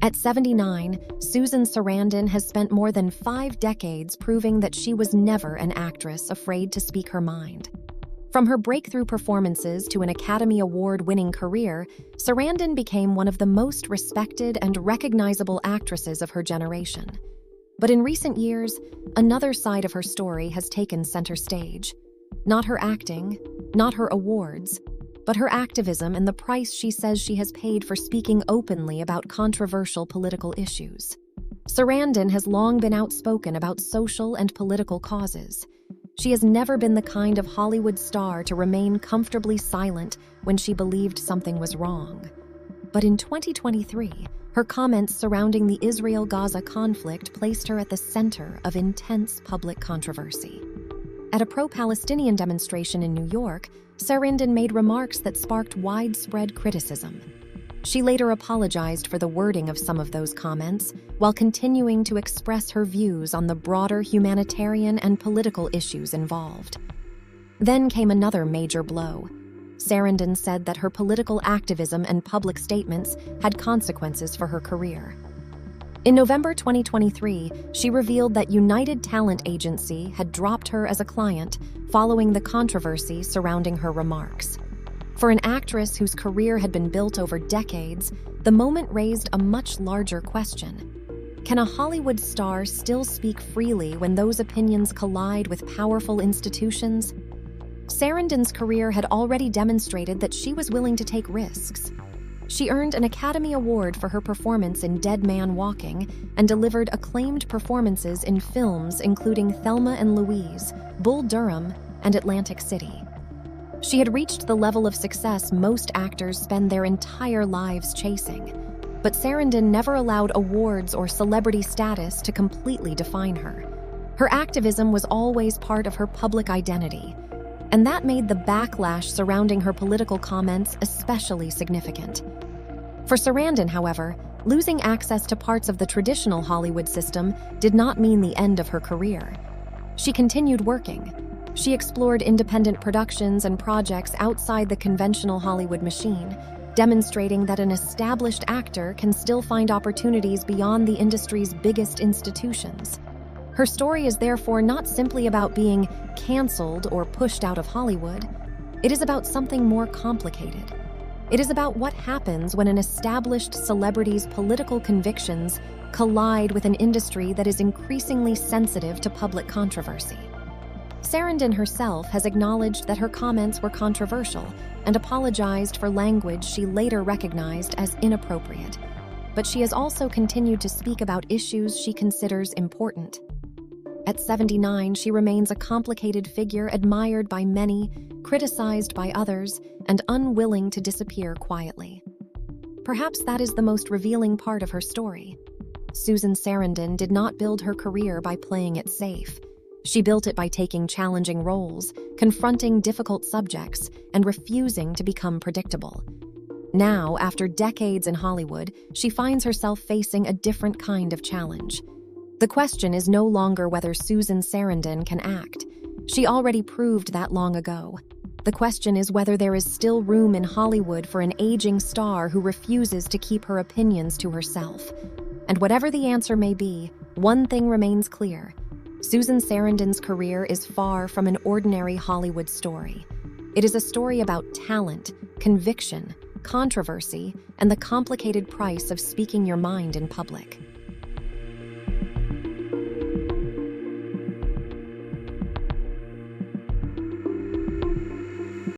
At 79, Susan Sarandon has spent more than 5 decades proving that she was never an actress afraid to speak her mind. From her breakthrough performances to an Academy Award-winning career, Sarandon became one of the most respected and recognizable actresses of her generation. But in recent years, another side of her story has taken center stage. Not her acting, not her awards, but her activism and the price she says she has paid for speaking openly about controversial political issues. Sarandon has long been outspoken about social and political causes. She has never been the kind of Hollywood star to remain comfortably silent when she believed something was wrong. But in 2023, her comments surrounding the Israel-Gaza conflict placed her at the center of intense public controversy. At a pro-Palestinian demonstration in New York, Sarandon made remarks that sparked widespread criticism. She later apologized for the wording of some of those comments, while continuing to express her views on the broader humanitarian and political issues involved. Then came another major blow. Sarandon said that her political activism and public statements had consequences for her career. In November 2023, she revealed that United Talent Agency had dropped her as a client following the controversy surrounding her remarks. For an actress whose career had been built over decades, the moment raised a much larger question. Can a Hollywood star still speak freely when those opinions collide with powerful institutions? Sarandon's career had already demonstrated that she was willing to take risks. She earned an Academy Award for her performance in Dead Man Walking and delivered acclaimed performances in films including Thelma and Louise, Bull Durham, and Atlantic City. She had reached the level of success most actors spend their entire lives chasing, but Sarandon never allowed awards or celebrity status to completely define her. Her activism was always part of her public identity, and that made the backlash surrounding her political comments especially significant. For Sarandon, however, losing access to parts of the traditional Hollywood system did not mean the end of her career. She continued working. She explored independent productions and projects outside the conventional Hollywood machine, demonstrating that an established actor can still find opportunities beyond the industry's biggest institutions. Her story is therefore not simply about being canceled or pushed out of Hollywood. It is about something more complicated. It is about what happens when an established celebrity's political convictions collide with an industry that is increasingly sensitive to public controversy. Sarandon herself has acknowledged that her comments were controversial and apologized for language she later recognized as inappropriate. But she has also continued to speak about issues she considers important. At 79, she remains a complicated figure admired by many, criticized by others, and unwilling to disappear quietly. Perhaps that is the most revealing part of her story. Susan Sarandon did not build her career by playing it safe. She built it by taking challenging roles, confronting difficult subjects, and refusing to become predictable. Now, after decades in Hollywood, she finds herself facing a different kind of challenge. The question is no longer whether Susan Sarandon can act. She already proved that long ago. The question is whether there is still room in Hollywood for an aging star who refuses to keep her opinions to herself. And whatever the answer may be, one thing remains clear. Susan Sarandon's career is far from an ordinary Hollywood story. It is a story about talent, conviction, controversy, and the complicated price of speaking your mind in public.